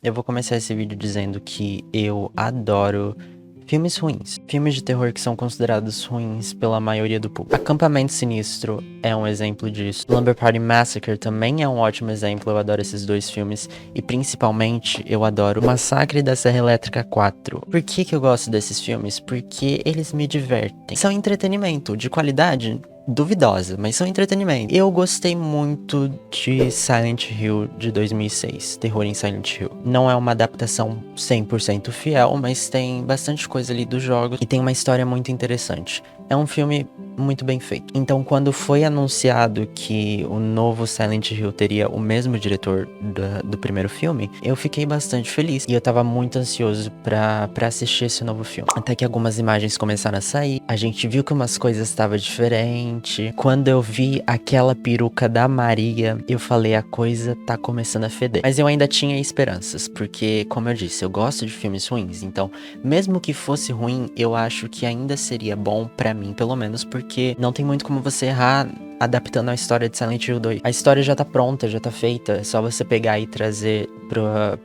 Eu vou começar esse vídeo dizendo que eu adoro filmes ruins. Filmes de terror que são considerados ruins pela maioria do público. Acampamento Sinistro é um exemplo disso. Slumber Party Massacre também é um ótimo exemplo. Eu adoro esses dois filmes. E principalmente, eu adoro Massacre da Serra Elétrica 4. Por que eu gosto desses filmes? Porque eles me divertem. São entretenimento de qualidade duvidosa, mas são entretenimento. Eu gostei muito de Silent Hill de 2006, Terror em Silent Hill. Não é uma adaptação 100% fiel, mas tem bastante coisa ali dos jogos e tem uma história muito interessante. É um filme muito bem feito. Então, quando foi anunciado que o novo Silent Hill teria o mesmo diretor do primeiro filme, eu fiquei bastante feliz. E eu tava muito ansioso pra assistir esse novo filme. Até que algumas imagens começaram a sair, a gente viu que umas coisas estavam diferentes. Quando eu vi aquela peruca da Maria, eu falei, a coisa tá começando a feder. Mas eu ainda tinha esperanças, porque, como eu disse, eu gosto de filmes ruins. Então, mesmo que fosse ruim, eu acho que ainda seria bom pra mim, pelo menos, porque não tem muito como você errar adaptando a história de Silent Hill 2. A história já tá pronta, já tá feita, é só você pegar e trazer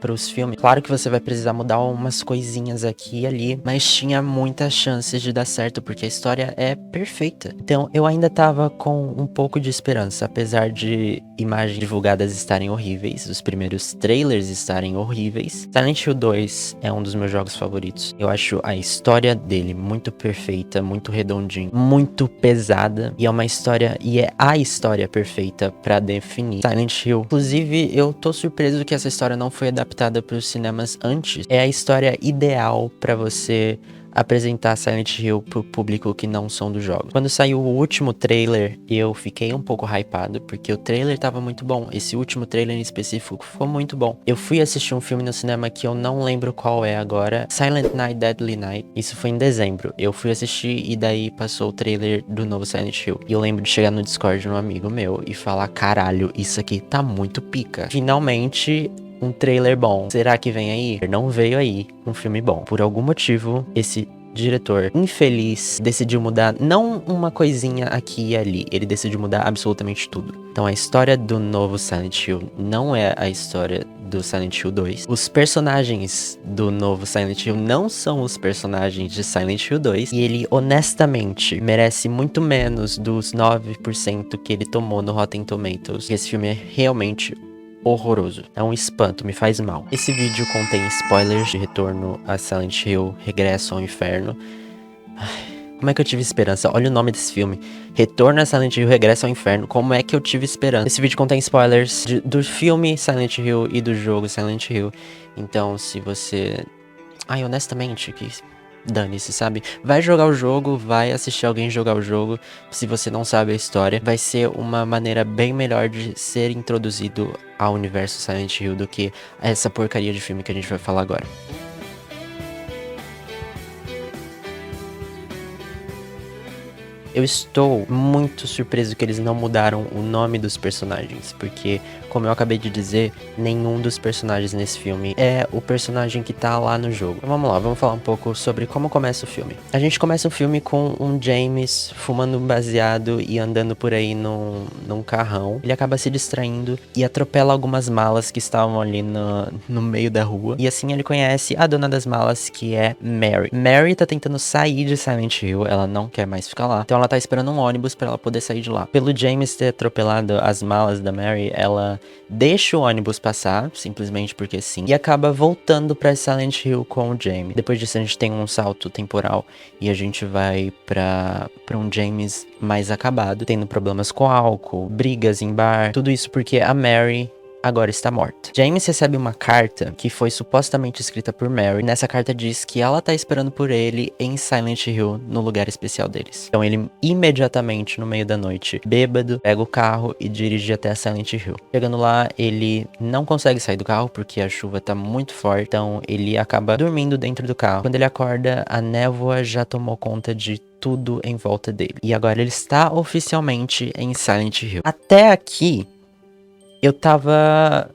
pros filmes. Claro que você vai precisar mudar umas coisinhas aqui e ali, mas tinha muitas chances de dar certo, porque a história é perfeita. Então, eu ainda tava com um pouco de esperança, apesar de imagens divulgadas estarem horríveis, os primeiros trailers estarem horríveis. Silent Hill 2 é um dos meus jogos favoritos. Eu acho a história dele muito perfeita, muito redondinha, muito pesada, e é uma história, e é a história perfeita pra definir Silent Hill. Inclusive, eu tô surpreso que essa história não foi adaptada pros cinemas antes. É a história ideal pra você apresentar Silent Hill pro público que não são do jogo. Quando saiu o último trailer, eu fiquei um pouco hypado, porque o trailer tava muito bom. Esse último trailer em específico ficou muito bom. Eu fui assistir um filme no cinema que eu não lembro qual é agora, Silent Night, Deadly Night. Isso foi em dezembro. Eu fui assistir e daí passou o trailer do novo Silent Hill. E eu lembro de chegar no Discord de um amigo meu e falar, caralho, isso aqui tá muito pica. Finalmente, um trailer bom. Será que vem aí? Não veio aí um filme bom. Por algum motivo, esse diretor infeliz decidiu mudar não uma coisinha aqui e ali, ele decidiu mudar absolutamente tudo. Então a história do novo Silent Hill não é a história do Silent Hill 2. Os personagens do novo Silent Hill não são os personagens de Silent Hill 2. E ele, honestamente, merece muito menos dos 9% que ele tomou no Rotten Tomatoes. Esse filme é realmente horroroso. É um espanto, me faz mal. Esse vídeo contém spoilers de Retorno a Silent Hill, Regresso ao Inferno. Ai, como é que eu tive esperança? Olha o nome desse filme. Retorno a Silent Hill, Regresso ao Inferno. Como é que eu tive esperança? Esse vídeo contém spoilers do filme Silent Hill e do jogo Silent Hill. Então, se você... Ai, honestamente, que... dane-se, sabe? Vai jogar o jogo, vai assistir alguém jogar o jogo. Se você não sabe a história, vai ser uma maneira bem melhor de ser introduzido ao universo Silent Hill do que essa porcaria de filme que a gente vai falar agora. Eu estou muito surpreso que eles não mudaram o nome dos personagens, porque, como eu acabei de dizer, nenhum dos personagens nesse filme é o personagem que tá lá no jogo. Então vamos lá, vamos falar um pouco sobre como começa o filme. A gente começa o filme com um James fumando um baseado e andando por aí num carrão. Ele acaba se distraindo e atropela algumas malas que estavam ali no meio da rua. E assim ele conhece a dona das malas, que é Mary. Mary tá tentando sair de Silent Hill, ela não quer mais ficar lá. Então ela tá esperando um ônibus pra ela poder sair de lá. Pelo James ter atropelado as malas da Mary, ela deixa o ônibus passar, simplesmente porque sim, e acaba voltando pra Silent Hill com o James. Depois disso a gente tem um salto temporal e a gente vai pra um James mais acabado, tendo problemas com álcool, brigas em bar, tudo isso porque a Mary agora está morta. James recebe uma carta que foi supostamente escrita por Mary. Nessa carta diz que ela tá esperando por ele em Silent Hill, no lugar especial deles. Então ele imediatamente, no meio da noite, bêbado, pega o carro e dirige até a Silent Hill. Chegando lá, ele não consegue sair do carro porque a chuva tá muito forte, então ele acaba dormindo dentro do carro. Quando ele acorda, a névoa já tomou conta de tudo em volta dele. E agora ele está oficialmente em Silent Hill. Até aqui, eu tava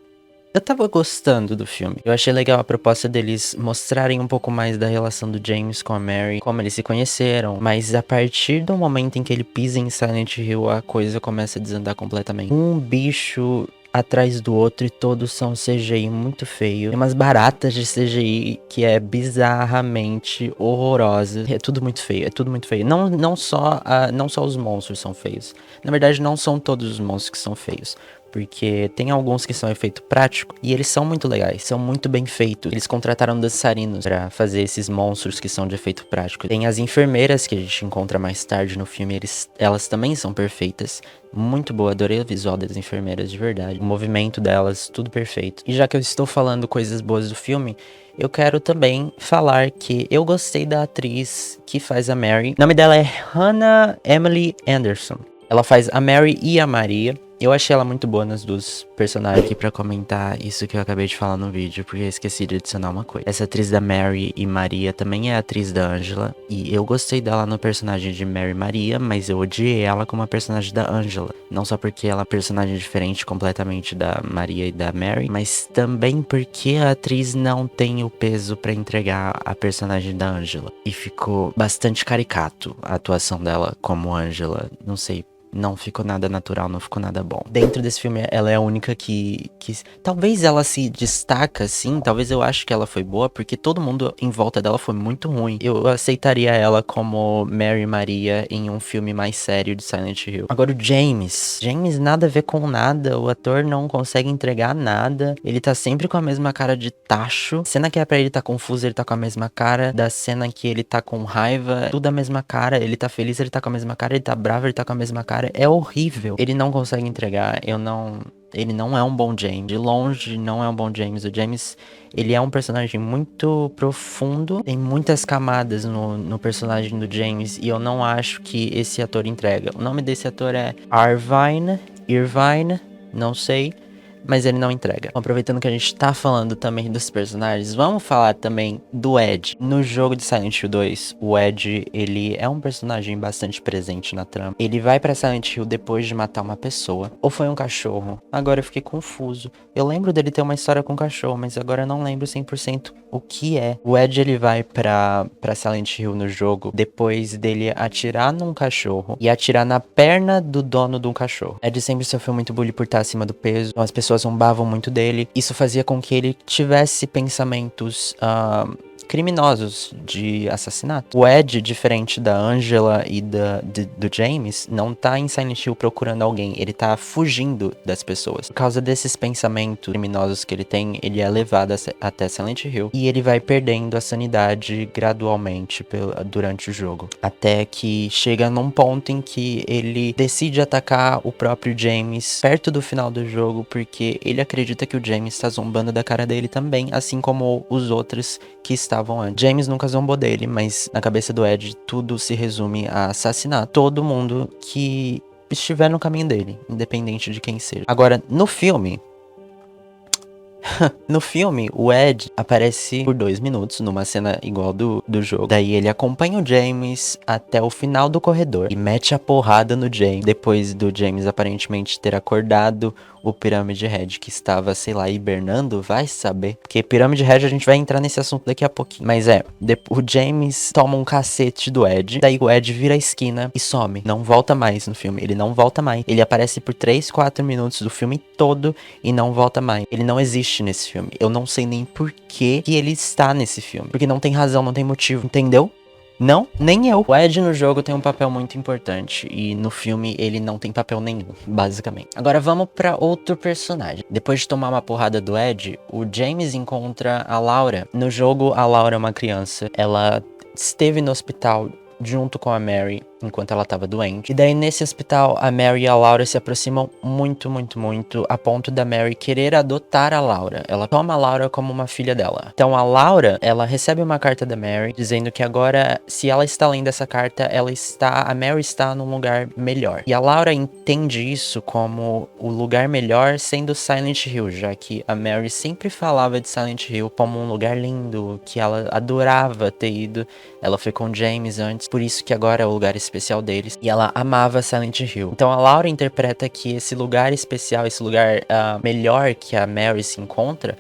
gostando do filme. Eu achei legal a proposta deles mostrarem um pouco mais da relação do James com a Mary, como eles se conheceram. Mas a partir do momento em que ele pisa em Silent Hill, a coisa começa a desandar completamente. Um bicho atrás do outro e todos são CGI muito feio. Tem umas baratas de CGI que é bizarramente horrorosa. É tudo muito feio, é tudo muito feio. Não só os monstros são feios. Na verdade, não são todos os monstros que são feios. Porque tem alguns que são efeito prático e eles são muito legais, são muito bem feitos. Eles contrataram dançarinos pra fazer esses monstros que são de efeito prático. Tem as enfermeiras que a gente encontra mais tarde no filme, elas também são perfeitas. Muito boa, adorei o visual das enfermeiras, de verdade. O movimento delas, tudo perfeito. E já que eu estou falando coisas boas do filme, eu quero também falar que eu gostei da atriz que faz a Mary. O nome dela é Hannah Emily Anderson. Ela faz a Mary e a Maria. Eu achei ela muito boa nas duas personagens. Aqui pra comentar isso que eu acabei de falar no vídeo, porque eu esqueci de adicionar uma coisa. Essa atriz da Mary e Maria também é a atriz da Angela. E eu gostei dela no personagem de Mary Maria, mas eu odiei ela como a personagem da Angela. Não só porque ela é uma personagem diferente completamente da Maria e da Mary, mas também porque a atriz não tem o peso pra entregar a personagem da Angela. E ficou bastante caricato a atuação dela como Angela. Não sei. Não ficou nada natural, não ficou nada bom. Dentro desse filme, ela é a única que... Talvez ela se destaca, sim. Talvez eu acho que ela foi boa, porque todo mundo em volta dela foi muito ruim. Eu aceitaria ela como Mary Maria em um filme mais sério de Silent Hill. Agora o James. James nada a ver com nada. O ator não consegue entregar nada. Ele tá sempre com a mesma cara de tacho. Cena que é pra ele tá confuso, ele tá com a mesma cara. Da cena que ele tá com raiva, tudo a mesma cara. Ele tá feliz, ele tá com a mesma cara. Ele tá bravo, ele tá com a mesma cara. É horrível. Ele não consegue entregar. Ele não é um bom James. De longe, não é um bom James. O James, ele é um personagem muito profundo. Tem muitas camadas no personagem do James. E eu não acho que esse ator entrega. O nome desse ator é Irvine, não sei. Mas ele não entrega. Aproveitando que a gente tá falando também dos personagens, vamos falar também do Ed. No jogo de Silent Hill 2, o Ed, ele é um personagem bastante presente na trama. Ele vai pra Silent Hill depois de matar uma pessoa. Ou foi um cachorro? Agora eu fiquei confuso. Eu lembro dele ter uma história com um cachorro, mas agora eu não lembro 100% o que é. O Ed, ele vai pra Silent Hill no jogo depois dele atirar num cachorro e atirar na perna do dono de um cachorro. Ed sempre sofreu muito bullying por estar acima do peso. Então as pessoas zombavam muito dele. Isso fazia com que ele tivesse pensamentos criminosos de assassinato. O Ed, diferente da Angela e do James, não tá em Silent Hill procurando alguém, ele tá fugindo das pessoas. Por causa desses pensamentos criminosos que ele tem, ele é levado até Silent Hill e ele vai perdendo a sanidade gradualmente durante o jogo. Até que chega num ponto em que ele decide atacar o próprio James perto do final do jogo, porque ele acredita que o James tá zombando da cara dele também, assim como os outros que estavam antes. James nunca zombou dele, mas na cabeça do Ed tudo se resume a assassinar todo mundo que estiver no caminho dele, independente de quem seja. Agora, no filme, o Ed aparece por 2 minutos, numa cena igual do jogo. Daí ele acompanha o James até o final do corredor e mete a porrada no James. Depois do James aparentemente ter acordado o Pyramid Head, que estava, sei lá, hibernando, vai saber. Porque Pyramid Head, a gente vai entrar nesse assunto daqui a pouquinho. Mas o James toma um cacete do Ed, daí o Ed vira a esquina e some. Não volta mais no filme, ele não volta mais. Ele aparece por 3, 4 minutos do filme todo e não volta mais. Ele não existe nesse filme. Eu não sei nem por que ele está nesse filme. Porque não tem razão, não tem motivo, entendeu? Não, nem eu. O Ed no jogo tem um papel muito importante e no filme ele não tem papel nenhum, basicamente. Agora vamos pra outro personagem. Depois de tomar uma porrada do Ed, o James encontra a Laura. No jogo, a Laura é uma criança. Ela esteve no hospital junto com a Mary enquanto ela tava doente. E daí nesse hospital, a Mary e a Laura se aproximam muito, muito, muito, a ponto da Mary querer adotar a Laura. Ela toma a Laura como uma filha dela. Então a Laura, ela recebe uma carta da Mary dizendo que agora, se ela está lendo essa carta, a Mary está num lugar melhor. E a Laura entende isso como o lugar melhor sendo Silent Hill, já que a Mary sempre falava de Silent Hill como um lugar lindo, que ela adorava ter ido. Ela foi com James antes, por isso que agora é o lugar especial deles. E ela amava Silent Hill. Então a Laura interpreta que esse lugar especial, esse lugar melhor que a Mary se encontra,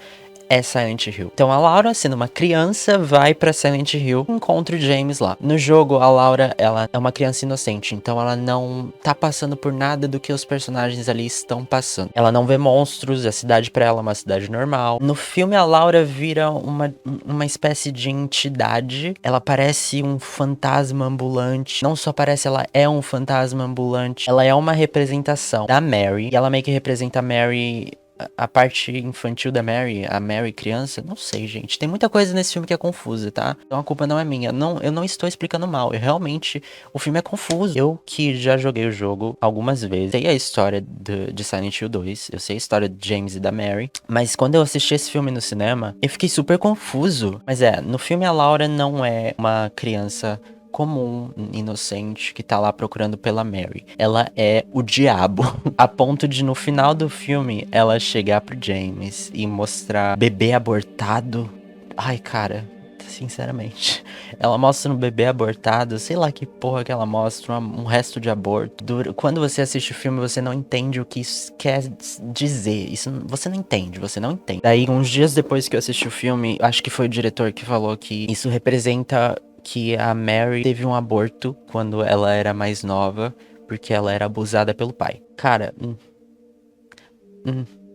é Silent Hill. Então a Laura, sendo uma criança, vai pra Silent Hill e encontra o James lá. No jogo, a Laura, ela é uma criança inocente, então ela não tá passando por nada do que os personagens ali estão passando. Ela não vê monstros, a cidade pra ela é uma cidade normal. No filme, a Laura vira uma espécie de entidade. Ela parece um fantasma ambulante. Não só parece, ela é um fantasma ambulante. Ela é uma representação da Mary. E ela meio que representa a Mary, a parte infantil da Mary, a Mary criança. Não sei, gente. Tem muita coisa nesse filme que é confusa, tá? Então a culpa não é minha. Eu não estou explicando mal. Realmente, o filme é confuso. Eu que já joguei o jogo algumas vezes, sei a história de Silent Hill 2. Eu sei a história de James e da Mary. Mas quando eu assisti esse filme no cinema, eu fiquei super confuso. Mas no filme a Laura não é uma criança comum, inocente, que tá lá procurando pela Mary. Ela é o diabo. A ponto de, no final do filme, ela chegar pro James e mostrar bebê abortado. Ai, cara, sinceramente. Ela mostra um bebê abortado, sei lá que porra que ela mostra, um resto de aborto. Quando você assiste o filme, você não entende o que isso quer dizer. Você não entende, você não entende. Daí, uns dias depois que eu assisti o filme, acho que foi o diretor que falou que isso representa que a Mary teve um aborto quando ela era mais nova, porque ela era abusada pelo pai. Cara,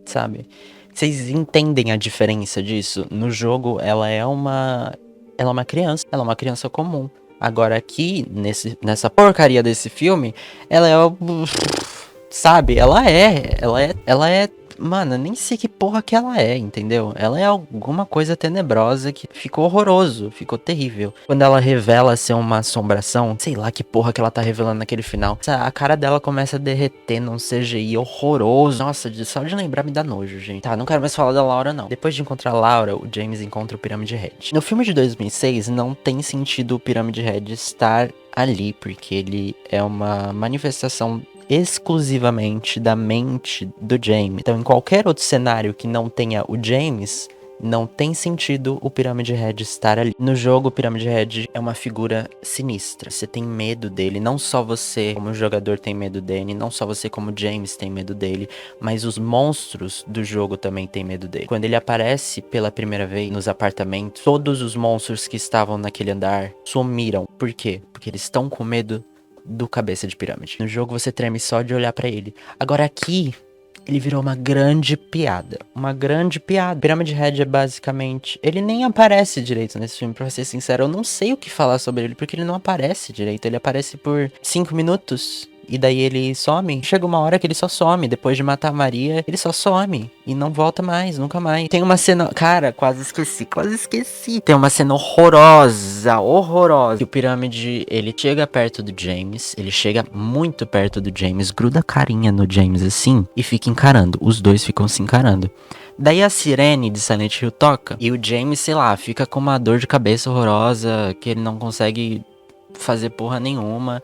sabe? Vocês entendem a diferença disso? No jogo, ela é uma criança, ela é uma criança comum. Agora aqui, nessa porcaria desse filme, ela é sabe? Ela é, mano, nem sei que porra que ela é, entendeu? Ela é alguma coisa tenebrosa que ficou horroroso, ficou terrível. Quando ela revela ser uma assombração, sei lá que porra que ela tá revelando naquele final. A cara dela começa a derreter num CGI horroroso. Nossa, só de lembrar me dá nojo, gente. Tá, não quero mais falar da Laura, não. Depois de encontrar a Laura, o James encontra o Pyramid Head. No filme de 2006, não tem sentido o Pyramid Head estar ali, porque ele é uma manifestação exclusivamente da mente do James. Então, em qualquer outro cenário que não tenha o James, não tem sentido o Pyramid Head estar ali. No jogo, o Pyramid Head é uma figura sinistra. Você tem medo dele. Não só você, como jogador, tem medo dele. Não só você, como James, tem medo dele. Mas os monstros do jogo também têm medo dele. Quando ele aparece pela primeira vez nos apartamentos, todos os monstros que estavam naquele andar sumiram. Por quê? Porque eles estão com medo do cabeça de pirâmide. No jogo você treme só de olhar pra ele. Agora aqui, ele virou uma grande piada. Uma grande piada. Pyramid Head é basicamente... Ele nem aparece direito nesse filme, pra ser sincero. Eu não sei o que falar sobre ele, porque ele não aparece direito. Ele aparece por 5 minutos... E daí ele some. Chega uma hora que ele só some. Depois de matar a Maria, ele só some. E não volta mais, nunca mais. Tem uma cena... Cara, quase esqueci. Tem uma cena horrorosa. Que o Pirâmide, ele chega perto do James. Ele chega muito perto do James. Gruda a carinha no James assim. E fica encarando. Os dois ficam se encarando. Daí a sirene de Silent Hill toca. E o James, sei lá, fica com uma dor de cabeça horrorosa. Que ele não consegue fazer porra nenhuma.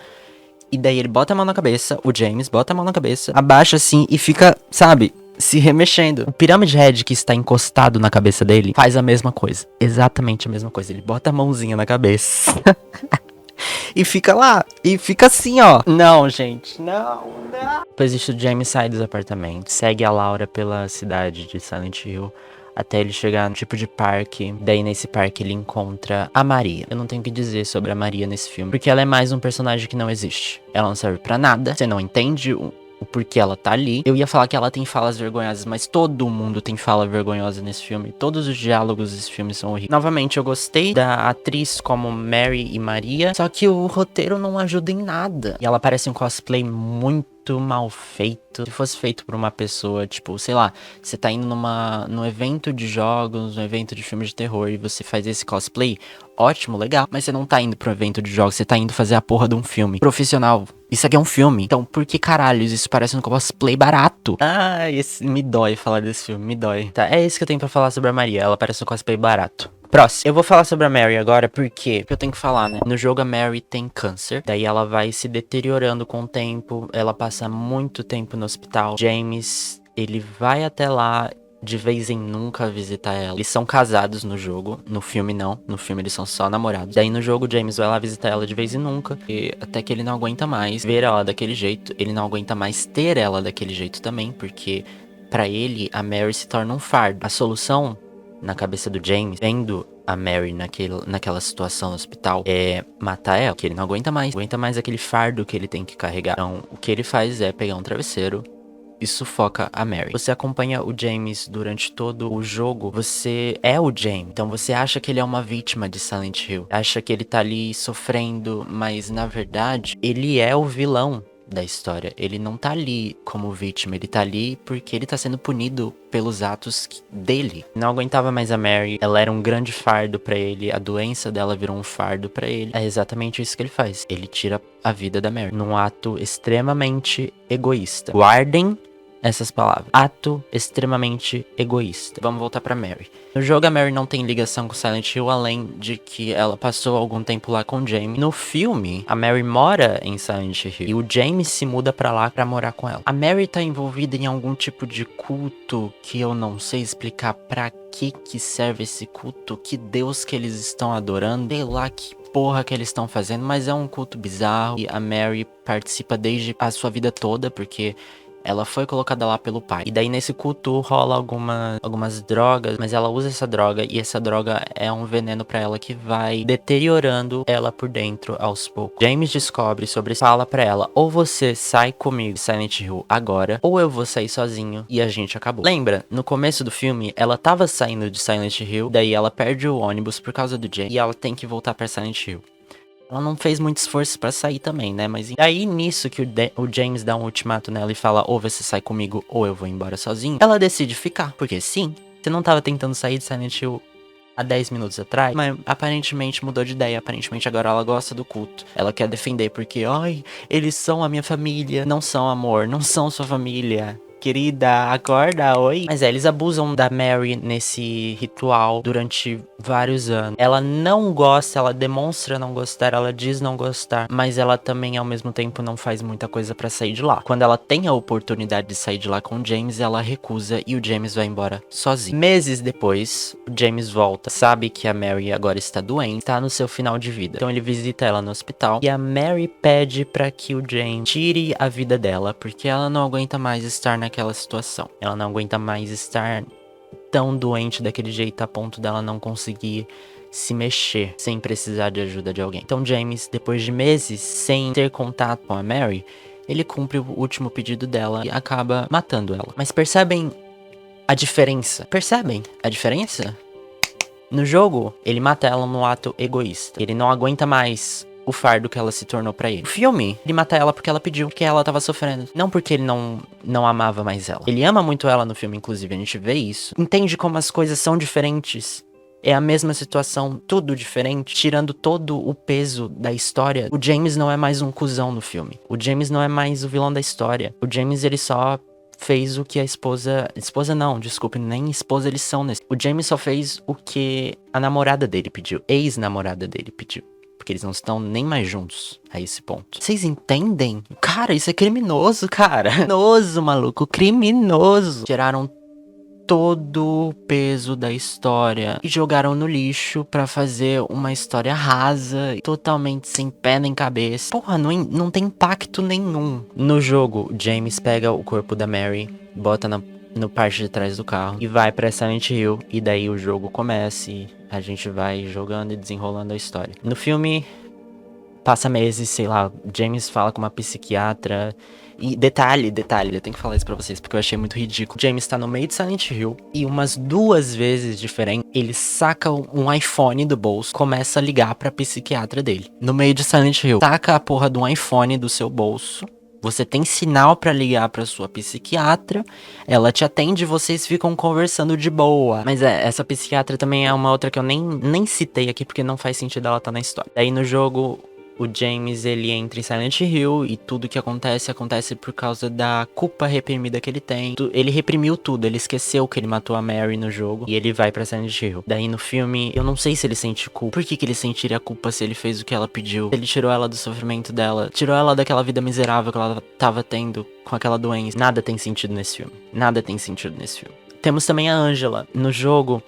E daí ele bota a mão na cabeça, o James bota a mão na cabeça, abaixa assim e fica, sabe, se remexendo. O Pyramid Head que está encostado na cabeça dele faz a mesma coisa. Exatamente a mesma coisa. Ele bota a mãozinha na cabeça. E fica lá. E fica assim, ó. Não, gente. Não. Depois disso, o James sai dos apartamentos. Segue a Laura pela cidade de Silent Hill. Até ele chegar no tipo de parque. Daí nesse parque ele encontra a Maria. Eu não tenho o que dizer sobre a Maria nesse filme, porque ela é mais um personagem que não existe. Ela não serve pra nada. Você não entende o porquê ela tá ali. Eu ia falar que ela tem falas vergonhosas, mas todo mundo tem fala vergonhosa nesse filme. Todos os diálogos desse filme são horríveis. Novamente, eu gostei da atriz como Mary e Maria, só que o roteiro não ajuda em nada. E ela parece um cosplay muito mal feito. Se fosse feito por uma pessoa, tipo, sei lá, você tá indo num evento de jogos, num evento de filmes de terror e você faz esse cosplay, ótimo, legal. Mas você não tá indo pro evento de jogos, você tá indo fazer a porra de um filme profissional. Isso aqui é um filme. Então, por que caralhos isso parece um cosplay barato? Ah, me dói falar desse filme, me dói. Tá, é isso que eu tenho pra falar sobre a Maria. Ela parece um cosplay barato. Próximo. Eu vou falar sobre a Mary agora, porque eu tenho que falar, né? No jogo a Mary tem câncer, daí ela vai se deteriorando com o tempo, ela passa muito tempo no hospital. James, ele vai até lá de vez em nunca visitar ela. Eles são casados no jogo, no filme não. No filme eles são só namorados. Daí no jogo James vai lá visitar ela de vez em nunca, e até que ele não aguenta mais ver ela daquele jeito. Ele não aguenta mais ter ela daquele jeito também, porque pra ele a Mary se torna um fardo. A solução na cabeça do James, vendo a Mary naquela situação no hospital, é matar ela, que ele não aguenta mais aquele fardo que ele tem que carregar. Então, o que ele faz é pegar um travesseiro e sufoca a Mary. Você acompanha o James durante todo o jogo, você é o James. Então você acha que ele é uma vítima de Silent Hill. Acha que ele tá ali sofrendo, mas na verdade, ele é o vilão da história. Ele não tá ali como vítima, ele tá ali porque ele tá sendo punido pelos atos dele. Não aguentava mais a Mary, ela era um grande fardo pra ele, a doença dela virou um fardo pra ele. É exatamente isso que ele faz. Ele tira a vida da Mary num ato extremamente egoísta. Guardem essas palavras. Ato extremamente egoísta. Vamos voltar pra Mary. No jogo, a Mary não tem ligação com Silent Hill, além de que ela passou algum tempo lá com o James. No filme, a Mary mora em Silent Hill e o James se muda pra lá pra morar com ela. A Mary tá envolvida em algum tipo de culto que eu não sei explicar pra que serve esse culto, que Deus que eles estão adorando, sei lá que porra que eles estão fazendo, mas é um culto bizarro e a Mary participa desde a sua vida toda, porque ela foi colocada lá pelo pai. E daí nesse culto rola algumas drogas, mas ela usa essa droga e essa droga é um veneno pra ela que vai deteriorando ela por dentro aos poucos. James descobre sobre isso, fala pra ela: ou você sai comigo de Silent Hill agora, ou eu vou sair sozinho e a gente acabou. Lembra, no começo do filme, ela tava saindo de Silent Hill, daí ela perde o ônibus por causa do James e ela tem que voltar pra Silent Hill. Ela não fez muito esforço pra sair também, né? Mas aí nisso que o James dá um ultimato nela e fala: ou você sai comigo ou eu vou embora sozinho. Ela decide ficar, porque sim, você não tava tentando sair de Silent Hill há 10 minutos atrás, mas aparentemente mudou de ideia. Aparentemente agora ela gosta do culto. Ela quer defender porque, ai, eles são a minha família. Não são, amor, não são sua família. Querida, acorda, oi. Mas eles abusam da Mary nesse ritual durante vários anos. Ela não gosta, ela demonstra não gostar, ela diz não gostar, mas ela também ao mesmo tempo não faz muita coisa pra sair de lá. Quando ela tem a oportunidade de sair de lá com o James, ela recusa e o James vai embora sozinho. Meses depois, o James volta, sabe que a Mary agora está doente, está no seu final de vida. Então ele visita ela no hospital e a Mary pede pra que o James tire a vida dela, porque ela não aguenta mais estar naquela situação. Ela não aguenta mais estar tão doente daquele jeito a ponto dela não conseguir se mexer sem precisar de ajuda de alguém. Então James, depois de meses sem ter contato com a Mary, ele cumpre o último pedido dela e acaba matando ela. Mas percebem a diferença? Percebem a diferença? No jogo, ele mata ela num ato egoísta. Ele não aguenta mais o fardo que ela se tornou pra ele. No filme, ele mata ela porque ela pediu, que ela tava sofrendo. Não porque ele não amava mais ela. Ele ama muito ela no filme, inclusive, a gente vê isso. Entende como as coisas são diferentes? É a mesma situação, tudo diferente, tirando todo o peso da história. O James não é mais um cuzão no filme. O James não é mais o vilão da história. O James, ele só fez o que a esposa não, desculpe, nem esposa eles são nesse. O James só fez o que a namorada dele pediu, ex-namorada dele pediu. Porque eles não estão nem mais juntos a esse ponto. Vocês entendem? Cara, isso é criminoso, cara. Criminoso, maluco. Criminoso. Tiraram todo o peso da história e jogaram no lixo pra fazer uma história rasa, totalmente sem pé nem cabeça. Porra, não tem impacto nenhum. No jogo, James pega o corpo da Mary, bota no parte de trás do carro e vai pra Silent Hill. E daí o jogo começa e a gente vai jogando e desenrolando a história. No filme, passa meses, sei lá, James fala com uma psiquiatra. E detalhe, eu tenho que falar isso pra vocês porque eu achei muito ridículo. James tá no meio de Silent Hill e umas 2 vezes diferentes, ele saca um iPhone do bolso, começa a ligar pra psiquiatra dele. No meio de Silent Hill, saca a porra de um iPhone do seu bolso. Você tem sinal pra ligar pra sua psiquiatra, ela te atende e vocês ficam conversando de boa. Mas essa psiquiatra também é uma outra que eu nem citei aqui porque não faz sentido ela tá na história. Daí no jogo, o James, ele entra em Silent Hill e tudo que acontece por causa da culpa reprimida que ele tem. Ele reprimiu tudo, ele esqueceu que ele matou a Mary no jogo e ele vai pra Silent Hill. Daí no filme, eu não sei se ele sente culpa. Por que ele sentiria culpa se ele fez o que ela pediu? Ele tirou ela do sofrimento dela, tirou ela daquela vida miserável que ela tava tendo com aquela doença. Nada tem sentido nesse filme. Nada tem sentido nesse filme. Temos também a Angela. No jogo,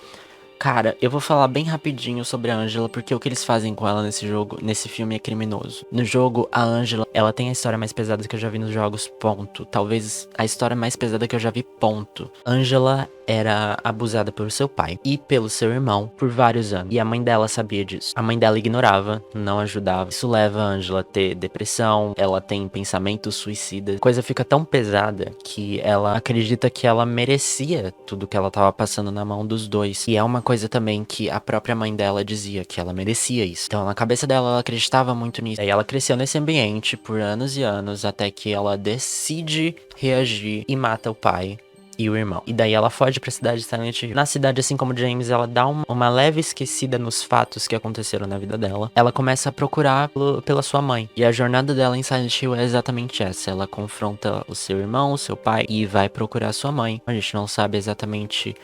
Cara, eu vou falar bem rapidinho sobre a Angela, porque o que eles fazem com ela nesse jogo, nesse filme é criminoso. No jogo, a Angela, ela tem a história mais pesada que eu já vi nos jogos, ponto. Talvez a história mais pesada que eu já vi, ponto. Angela era abusada pelo seu pai e pelo seu irmão por vários anos. E a mãe dela sabia disso. A mãe dela ignorava, não ajudava. Isso leva a Angela a ter depressão, ela tem pensamentos suicidas. A coisa fica tão pesada que ela acredita que ela merecia tudo que ela tava passando na mão dos dois. E é uma coisa também que a própria mãe dela dizia, que ela merecia isso. Então na cabeça dela, ela acreditava muito nisso. E ela cresceu nesse ambiente por anos e anos, até que ela decide reagir e mata o pai e o irmão. E daí ela foge pra cidade de Silent Hill. Na cidade, assim como James, ela dá uma leve esquecida nos fatos que aconteceram na vida dela. Ela começa a procurar pela sua mãe. E a jornada dela em Silent Hill é exatamente essa. Ela confronta o seu irmão, o seu pai, e vai procurar sua mãe. A gente não sabe exatamente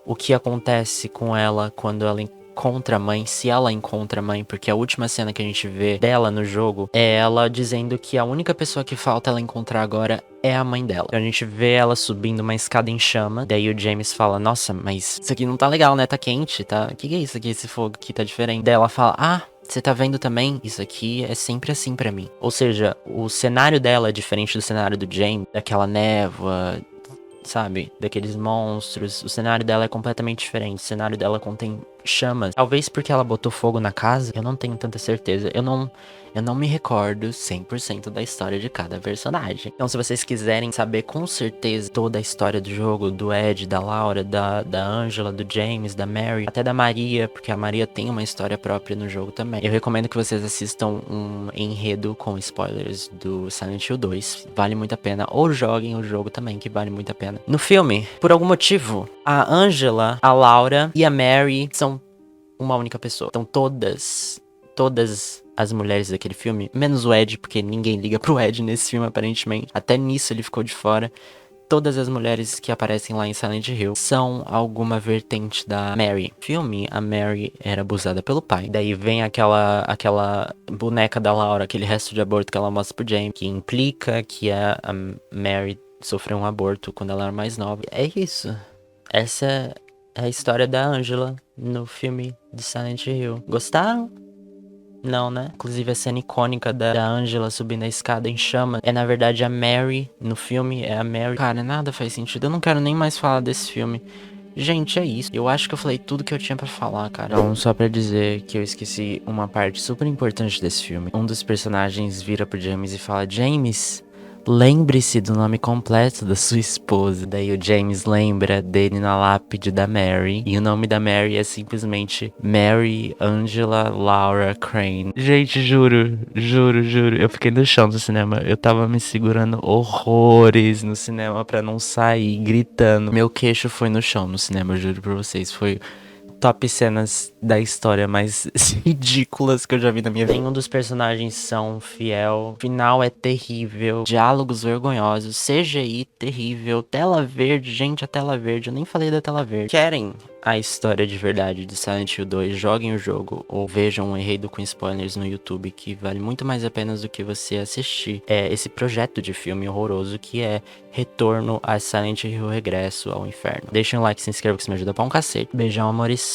o que acontece com ela quando ela encontra a mãe, se ela encontra a mãe, porque a última cena que a gente vê dela no jogo é ela dizendo que a única pessoa que falta ela encontrar agora é a mãe dela. A gente vê ela subindo uma escada em chama, daí o James fala, nossa, mas isso aqui não tá legal, né? Tá quente, tá? O que é isso aqui? Esse fogo aqui tá diferente. Daí ela fala, ah, você tá vendo também? Isso aqui é sempre assim pra mim. Ou seja, o cenário dela é diferente do cenário do James, daquela névoa, sabe? Daqueles monstros. O cenário dela é completamente diferente. O cenário dela contém chamas. Talvez porque ela botou fogo na casa, eu não tenho tanta certeza. Eu não me recordo 100% da história de cada personagem. Então, se vocês quiserem saber com certeza toda a história do jogo, do Ed, da Laura, da Angela, do James, da Mary, até da Maria, porque a Maria tem uma história própria no jogo também. Eu recomendo que vocês assistam um enredo com spoilers do Silent Hill 2. Vale muito a pena. Ou joguem o jogo também, que vale muito a pena. No filme, por algum motivo, a Angela, a Laura e a Mary são uma única pessoa. Então todas as mulheres daquele filme, menos o Ed, porque ninguém liga pro Ed nesse filme aparentemente. Até nisso ele ficou de fora. Todas as mulheres que aparecem lá em Silent Hill são alguma vertente da Mary. No filme, a Mary era abusada pelo pai. Daí vem aquela boneca da Laura, aquele resto de aborto que ela mostra pro James, que implica que a Mary sofreu um aborto quando ela era mais nova. É isso. Essa é a história da Angela no filme de Silent Hill. Gostaram? Não, né? Inclusive a cena icônica da Angela subindo a escada em chama é na verdade a Mary no filme, é a Mary. Cara, nada faz sentido, eu não quero nem mais falar desse filme. Gente, é isso. Eu acho que eu falei tudo que eu tinha pra falar, cara. Então, só pra dizer que eu esqueci uma parte super importante desse filme. Um dos personagens vira pro James e fala, James, lembre-se do nome completo da sua esposa. Daí o James lembra dele na lápide da Mary. E o nome da Mary é simplesmente Mary Angela Laura Crane. Gente, juro. Eu fiquei no chão do cinema. Eu tava me segurando horrores no cinema pra não sair gritando. Meu queixo foi no chão no cinema, eu juro pra vocês. Foi top cenas da história mais ridículas que eu já vi na minha vida. Nenhum dos personagens são fiel. O final é terrível. Diálogos vergonhosos. CGI terrível. Tela verde. Gente, a tela verde. Eu nem falei da tela verde. Querem a história de verdade de Silent Hill 2? Joguem o jogo ou vejam um enredo com spoilers no YouTube, que vale muito mais a pena do que você assistir esse projeto de filme horroroso que é Retorno a Silent Hill Regresso ao Inferno. Deixem um like, se inscrevam que isso me ajuda pra um cacete. Beijão, amores.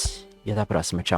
E até a próxima. Tchau.